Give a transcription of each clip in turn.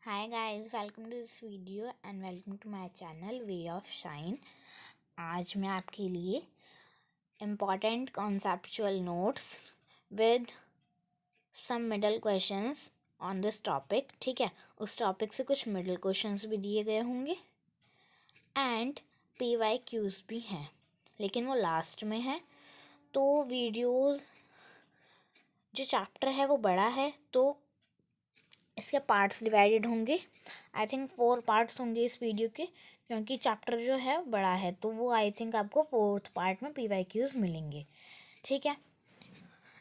Hi guys, welcome to this video and welcome to my channel Way of Shine। आज मैं आपके लिए important conceptual notes with some middle questions on this topic। ठीक है, उस topic से कुछ middle questions भी दिए गए होंगे and PYQs भी हैं, लेकिन वो लास्ट में है। तो वीडियोस जो चैप्टर है वो बड़ा है, तो इसके पार्ट्स डिवाइडेड होंगे। आई थिंक 4 पार्ट्स होंगे इस वीडियो के, क्योंकि चैप्टर जो है बड़ा है, तो वो आई थिंक आपको 4th पार्ट में PYQs मिलेंगे। ठीक है,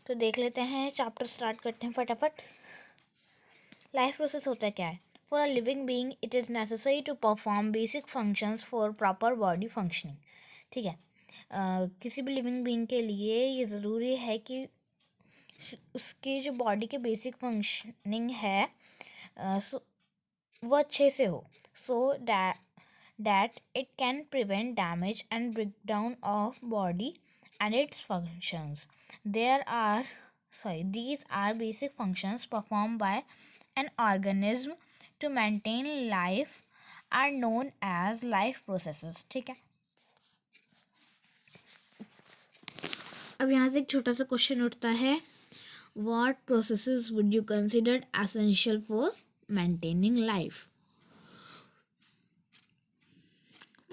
तो देख लेते हैं, चैप्टर स्टार्ट करते हैं फटाफट। लाइफ प्रोसेस होता क्या है? For a living being it is necessary to perform basic functions for proper body functioning. ठीक है, किसी भी लिविंग बीइंग के लिए ये ज़रूरी है कि उसकी जो बॉडी के बेसिक फंक्शनिंग है वो अच्छे से हो, सो that it can prevent damage and breakdown of body and its functions. These are basic functions performed by an organism to maintain life are known as life processes। ठीक है, अब यहाँ से एक छोटा सा क्वेश्चन उठता है, what processes would you consider essential for maintaining life?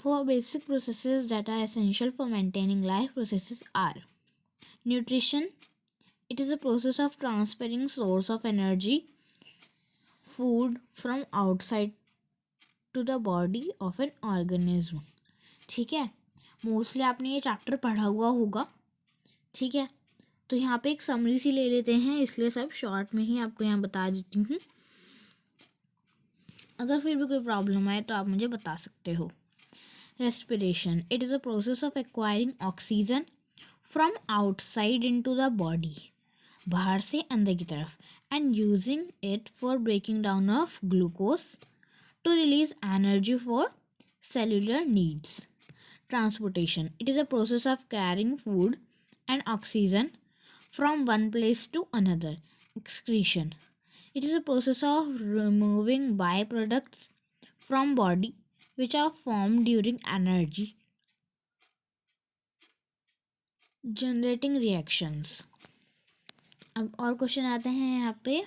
For basic processes that are essential for maintaining life processes are nutrition. It is a process of transferring source of energy, food from outside to the body of an organism। ठीक है, mostly आपने ये chapter पढ़ा हुआ होगा। ठीक है, तो यहाँ पे एक समरी सी ले लेते हैं, इसलिए सब शॉर्ट में ही आपको यहाँ बता देती हूँ। अगर फिर भी कोई प्रॉब्लम आए तो आप मुझे बता सकते हो। Respiration, it is a process of acquiring oxygen from outside into the body, बाहर से अंदर की तरफ, and using it for breaking down of glucose to release energy for cellular needs. Transportation, it is a process of carrying food and oxygen from one place to another. Excretion, it is a process of removing byproducts from body which are formed during energy generating reactions। अब और question आते हैं यहाँ पे,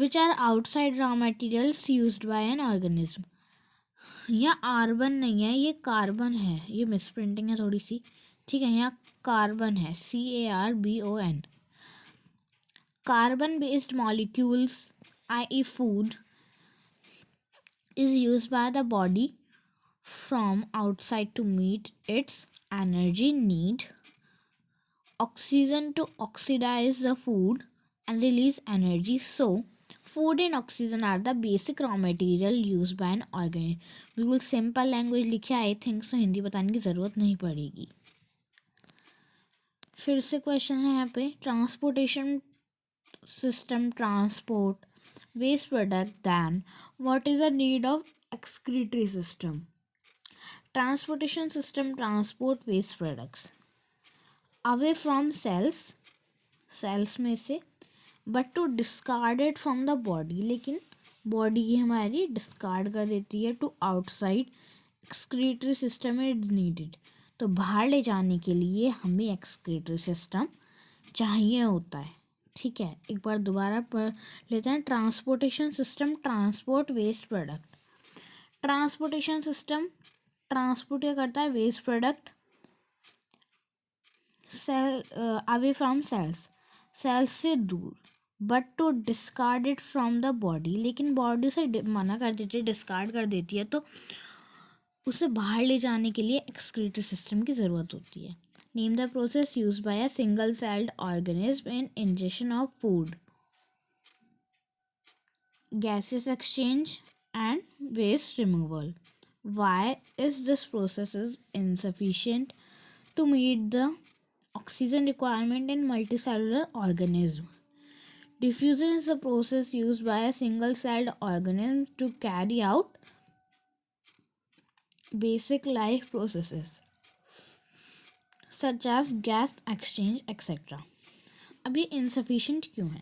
which are outside raw materials used by an organism। यहाँ urban नहीं है, ये कार्बन है, ये मिसप्रिंटिंग है थोड़ी सी। ठीक है, यहाँ कार्बन है, CARBON। Carbon based molecules, i.e. food, is used by the body from outside to meet its energy need. Oxygen to oxidize the food and release energy. So, food and oxygen are the basic raw material used by an organism। बिल्कुल simple language लिखी, I think so Hindi बताने की ज़रूरत नहीं पड़ेगी। फिर से question है यहाँ पे, transportation system transport waste product, then what is the need of excretory system? Transportation system transport waste products away from cells में से, but to discard it from the body, लेकिन बॉडी ही हमारी डिस्कार्ड कर देती है to outside. Excretory system is needed, तो बाहर ले जाने के लिए हमें एक्सक्रीटरी सिस्टम चाहिए होता है। ठीक है, एक बार दोबारा पढ़ लेते हैं। Transportation system transport waste product. Transportation system transport क्या करता है? Waste product cell away from cells से दूर, but to discard it from the body, लेकिन बॉडी से मना कर देती है, डिस्कार्ड कर देती है, तो उसे बाहर ले जाने के लिए एक्सक्रीटरी सिस्टम की ज़रूरत होती है। Name the process used by a single-celled organism in ingestion of food, gaseous exchange and waste removal. Why is this process is insufficient to meet the oxygen requirement in multicellular organism? Diffusion is a process used by a single-celled organism to carry out basic life processes such as gas exchange etc। अब ये insufficient क्यों है?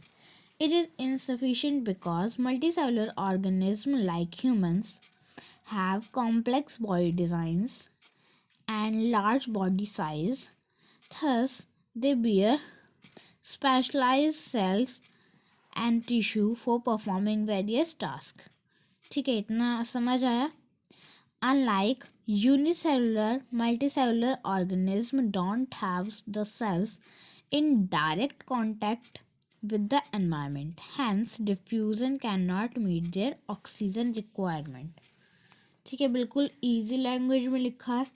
It is insufficient because multicellular organisms like humans have complex body designs and large body size. Thus, they bear specialized cells and tissue for performing various tasks. ठीक है, इतना समझ आया? Unlike unicellular, multicellular organisms don't have the cells in direct contact with the environment. Hence, diffusion cannot meet their oxygen requirement. ठीक है, बिल्कुल easy language में लिखा है.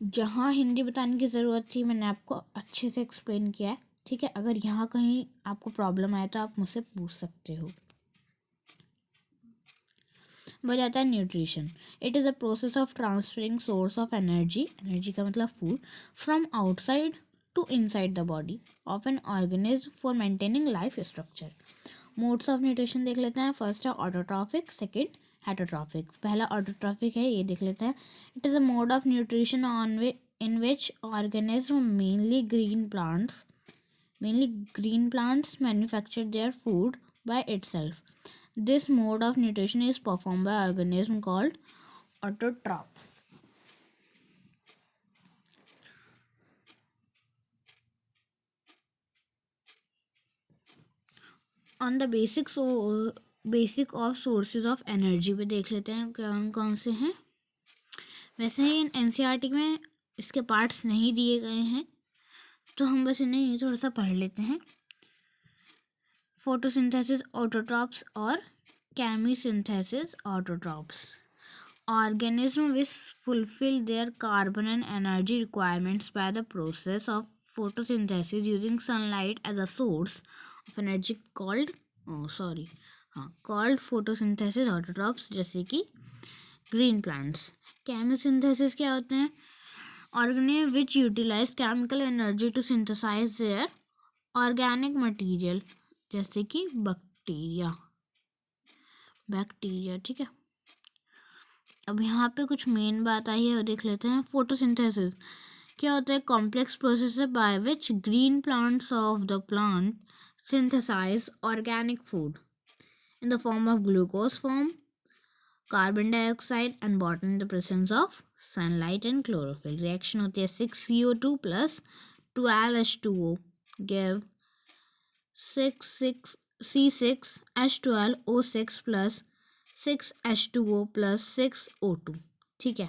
जहाँ हिंदी बताने की ज़रूरत थी मैंने आपको अच्छे से एक्सप्लेन किया है. ठीक है, अगर यहाँ कहीं आपको प्रॉब्लम आए तो आप मुझसे पूछ सकते हो. बजाता है nutrition. It is a process of transferring source of energy, energy का मतलब food, from outside to inside the body of an organism for maintaining life structure. Modes of nutrition देख लेते हैं. फर्स्ट है ऑटोट्रॉफिक, सेकेंड हेटरोट्रॉफिक. पहला autotrophic है, ये देख लेते हैं. It is a mode of nutrition in which organisms, mainly green plants manufacture their food by itself. This mode of nutrition is performed by organisms called autotrophs. On the basic of sources of energy पे देख लेते हैं कौन कौन से हैं. वैसे ही NCERT में इसके पार्ट्स नहीं दिए गए हैं तो हम बस इन्हें थोड़ा सा पढ़ लेते हैं. फोटोसिंथेसिस ऑटोट्रॉप्स और केमिसिंथेसिस autotrophs. Organisms which fulfill their carbon and energy requirements by the process of photosynthesis using sunlight as a source of energy called photosynthesis autotrophs, जैसे कि ग्रीन प्लांट्स. केमिसिंथेसिस क्या होते हैं? Organisms which utilize chemical energy to synthesize their organic material, जैसे कि bacteria. ठीक है. अब यहाँ पे कुछ मेन बात आई है, देख लेते हैं. फोटोसिंथेसिस क्या होता है? Complex process by which green plants of the plant synthesize organic food in the form of glucose form, carbon dioxide and water in the presence of sunlight and chlorophyll. Reaction होती है 6CO2 plus 12H2O give 6C6H12O6 plus 6H2O plus 6O2. ठीक है.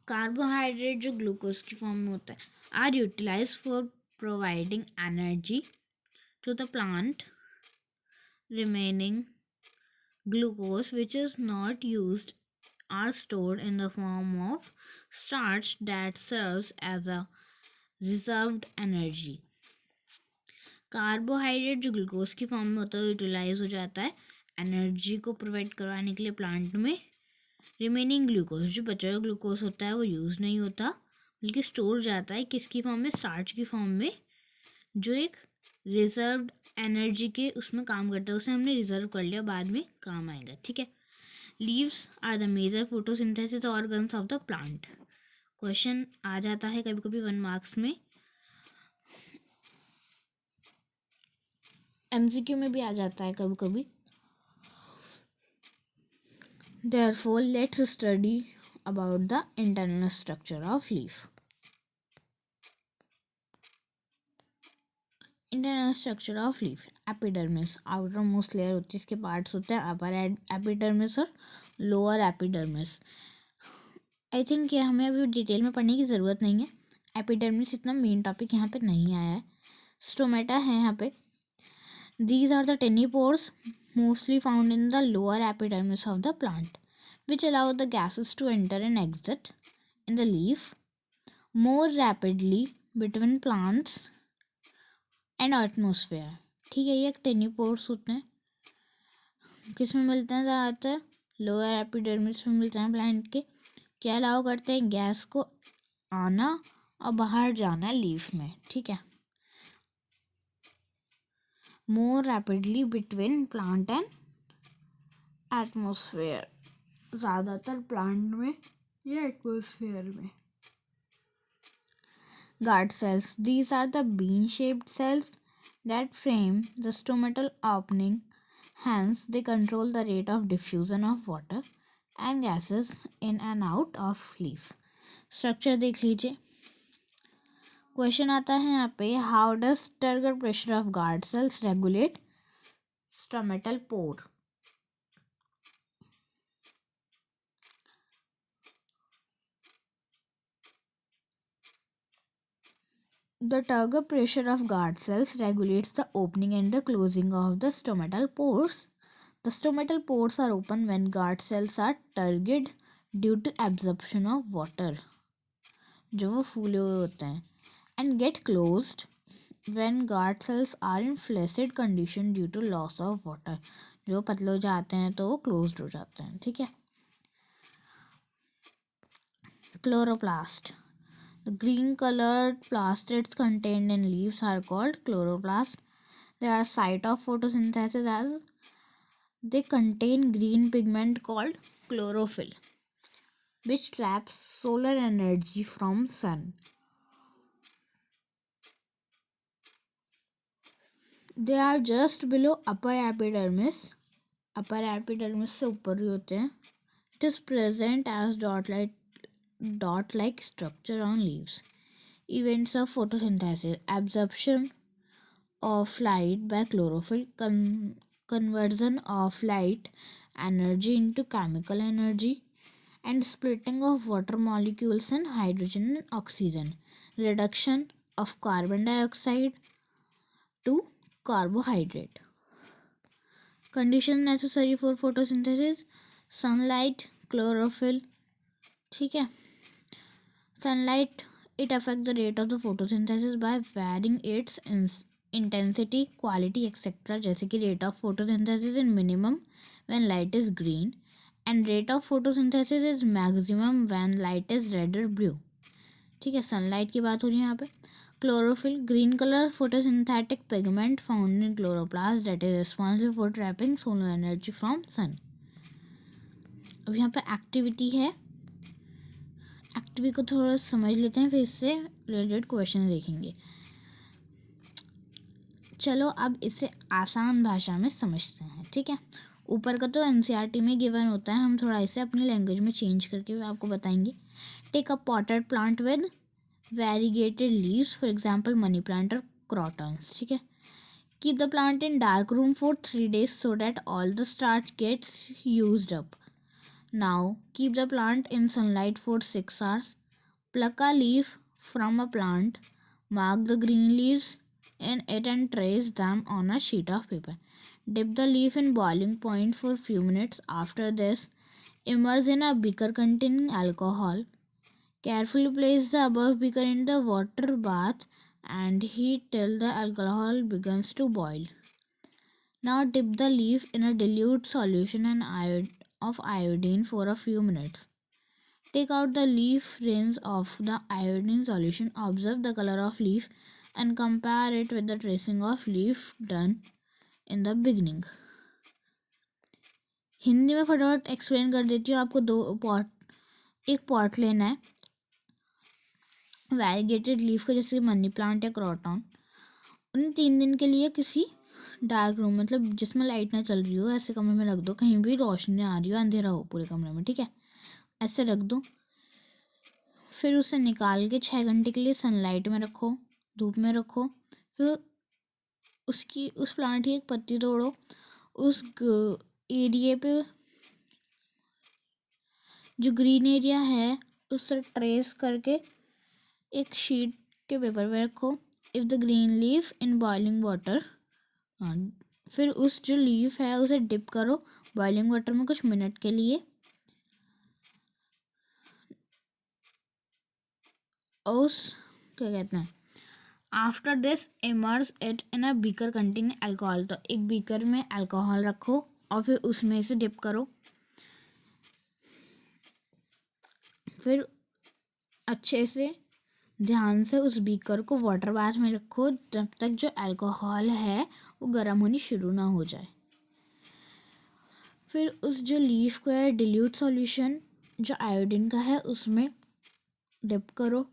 Carbohydrate जो glucose की form में होता है are utilize for providing energy to the plant. Remaining glucose which is not used are stored in the form of starch that serves as a reserved energy. Carbohydrate जो glucose की form में होता है utilise हो जाता है energy को provide करवाने के लिए प्लांट में. रिमेनिंग ग्लूकोज जो बचा हुआ ग्लूकोज होता है वो यूज़ नहीं होता बल्कि स्टोर जाता है किसकी फॉर्म में? स्टार्च की फॉर्म में, जो एक रिजर्व्ड एनर्जी के उसमें काम करता है. उसे हमने रिजर्व कर लिया, बाद में काम आएगा. ठीक है. Leaves are the major photosynthesis organs of the plant. Question आ जाता है कभी कभी 1 मार्क्स में, MCQ में भी आ जाता है कभी कभी. Therefore, let's study about the internal structure of leaf. Internal structure of leaf. Epidermis outermost layer होती है, इसके पार्ट्स होते हैं अपर एपिडर्मिस और लोअर एपिडर्मिस. आई थिंक ये हमें अभी डिटेल में पढ़ने की ज़रूरत नहीं है. एपिडर्मिस इतना मेन टॉपिक यहाँ पे नहीं आया है. स्टोमेटा है यहाँ पे. These are the tiny pores mostly found in the lower epidermis of the plant, which allow the gases to enter and exit in the leaf more rapidly between plants and atmosphere. ठीक है, ये Teni pores होते हैं. किस में मिलते हैं? ज़्यादातर लोअर एपिडर्मिस में मिलते हैं प्लांट के. क्या अलाउ करते हैं? गैस को आना और बाहर जाना लीफ में. ठीक है. मोर rapidly between plant and atmosphere. ज़्यादातर प्लांट में या एटमोसफेयर में. guard cells. These are the bean-shaped cells that frame the stomatal opening. Hence, they control the rate of diffusion of water and gases in and out of leaf. Structure देख लीजिए. Question आता है यहाँ पे, how does turgor pressure of guard cells regulate stomatal pore. The turgor pressure of guard cells regulates the opening and the closing of the stomatal pores. The stomatal pores are open when guard cells are turgid due to absorption of water, जो वो फूले हुए होते हैं, and get closed when guard cells are in flaccid condition due to loss of water. जो पतले हो जाते हैं तो वो closed हो जाते हैं. ठीक है. Chloroplast. The green colored plastids contained in leaves are called chloroplasts. They are site of photosynthesis as they contain green pigment called chlorophyll, which traps solar energy from sun. They are just below upper epidermis. Upper epidermis से ऊपर ही होते हैं. It is present as dot-like structure on leaves. Events of photosynthesis: absorption of light by chlorophyll, conversion of light energy into chemical energy, and splitting of water molecules and hydrogen and oxygen, reduction of carbon dioxide to carbohydrate. Conditions necessary for photosynthesis: sunlight, chlorophyll. ठीक है. Sunlight, it affects the rate of the photosynthesis by varying its intensity, quality, etc. जैसे कि rate of photosynthesis is minimum when light is green and rate of photosynthesis is maximum when light is red or blue. ठीक है. Sunlight की बात हो रही है यहाँ पे. Chlorophyll, green colour photosynthetic pigment found in chloroplast that is responsible for trapping solar energy from sun. अब यहाँ पे एक्टिविटी है. एक्टिविटी को थोड़ा समझ लेते हैं, फिर इससे रिलेटेड क्वेश्चन देखेंगे. चलो अब इसे आसान भाषा में समझते हैं. ठीक है. ऊपर का तो एनसीईआरटी में गिवन होता है, हम थोड़ा इसे अपनी लैंग्वेज में चेंज करके आपको बताएंगे. Take a potted plant with variegated leaves, for example money plant और क्रॉटन्स. ठीक है. Keep the plant in dark room for 3 days so that all the starch gets used up. Now keep the plant in sunlight for 6 hours. Pluck a leaf from a plant, mark the green leaves in it and trace them on a sheet of paper. Dip the leaf in boiling point for a few minutes. After this, immerse in a beaker containing alcohol. Carefully place the above beaker in the water bath and heat till the alcohol begins to boil. Now dip the leaf in a dilute solution of iodine for a few minutes. Take out the leaf, rinse off the iodine solution, observe the color of leaf and compare it with the tracing of leaf done in the beginning. Hindi में फटाफट explain कर देती हूँ आपको. एक pot लेना है वैरीगेटेड leaf का, जैसे मनी प्लांट या क्रॉटन. उन्हें 3 दिन के लिए किसी डार्क रूम, मतलब जिसमें लाइट ना चल रही हो, ऐसे कमरे में रख दो, कहीं भी रोशनी आ रही हो, अंधेरा हो पूरे कमरे में. ठीक है. ऐसे रख दो. फिर उसे निकाल के 6 घंटे के लिए सनलाइट में रखो, धूप में रखो. फिर उस प्लांट की एक पत्ती तोड़ो, उस एरिया पे जो ग्रीन एरिया है उससे ट्रेस करके एक शीट के पेपर पे रखो. If the green leaf in boiling water. फिर उस जो लीफ है उसे डिप करो बॉइलिंग वाटर में कुछ मिनट के लिए. क्या कहते हैं, after this immerse it in a beaker containing alcohol. तो एक बीकर में अल्कोहल रखो और फिर उसमें से डिप करो. फिर अच्छे से ध्यान से उस बीकर को वाटर बाथ में रखो जब तक जो अल्कोहल है वो गर्म होनी शुरू ना हो जाए. फिर उस जो लीफ को है डिल्यूट सॉल्यूशन जो आयोडीन का है उसमें डिप करो.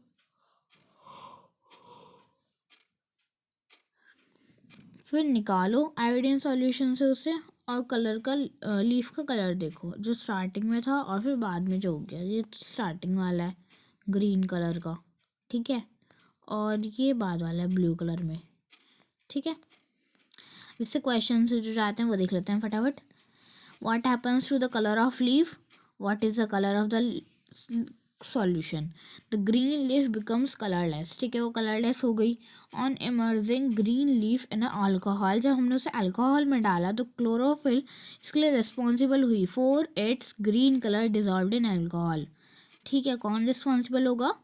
फिर निकालो आयोडीन सॉल्यूशन से उसे, और कलर का लीफ का कलर देखो, जो स्टार्टिंग में था और फिर बाद में जो हो गया। ये स्टार्टिंग वाला है ग्रीन कलर का, ठीक है, और ये बाद वाला है ब्लू कलर में, ठीक है। इससे क्वेश्चन से जो जाते हैं वो देख लेते हैं फटाफट। What happens to the colour of leaf, what is the colour of the solution. The green leaf becomes colourless, ठीक है, वो कलरलेस हो गई। On emerging green leaf in alcohol, जब हमने उसे अल्कोहल में डाला तो क्लोरोफिल इसके लिए रिस्पॉन्सिबल हुई for its green colour dissolved in alcohol, ठीक है। कौन रिस्पॉन्सिबल होगा?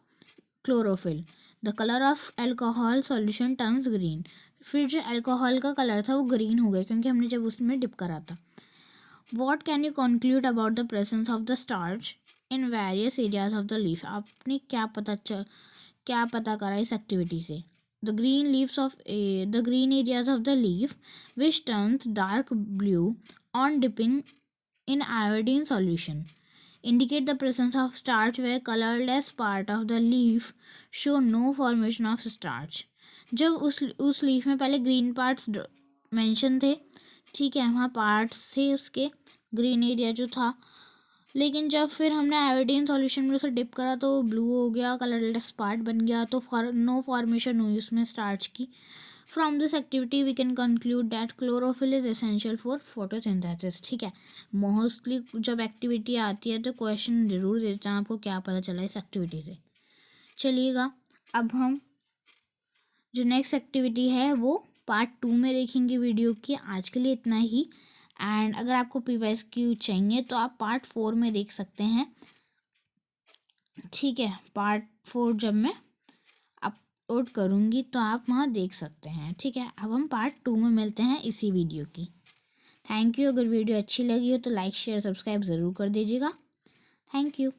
Chlorophyll. The colour of alcohol solution turns green, फिर जो अल्कोहल का कलर था वो ग्रीन हो गया क्योंकि हमने जब उसमें डिप करा था। What can you conclude about the presence of the starch in various areas of the leaf, आपने क्या पता करा इस एक्टिविटी से। The green leaves of the green areas of the leaf which turns dark blue on dipping in iodine solution indicate the presence of starch where colorless part of the leaf show no formation of starch। जब उस leaf में पहले green parts mention थे, ठीक है, वहाँ parts थे उसके, ग्रीन एरिया जो था, लेकिन जब फिर हमने आयोडीन सॉल्यूशन में उसे डिप करा तो ब्लू हो गया, कलरलेस पार्ट बन गया, तो नो फॉर्मेशन हुई उसमें स्टार्च की। From this activity we can conclude that chlorophyll is essential for photosynthesis, ठीक है। मोस्टली जब एक्टिविटी आती है तो क्वेश्चन जरूर देते हैं आपको, क्या पता चला इस एक्टिविटी से। चलिएगा, अब हम जो नेक्स्ट एक्टिविटी है वो पार्ट 2 में देखेंगे वीडियो की। आज के लिए इतना ही, एंड अगर आपको PYQ चाहिए तो आप पार्ट 4 में देख सकते हैं, ठीक है। पार्ट 4 जब मैं अपलोड करूँगी तो आप वहाँ देख सकते हैं, ठीक है। अब हम पार्ट 2 में मिलते हैं इसी वीडियो की। Thank you. अगर वीडियो अच्छी लगी हो तो लाइक शेयर सब्सक्राइब ज़रूर कर दीजिएगा। Thank you.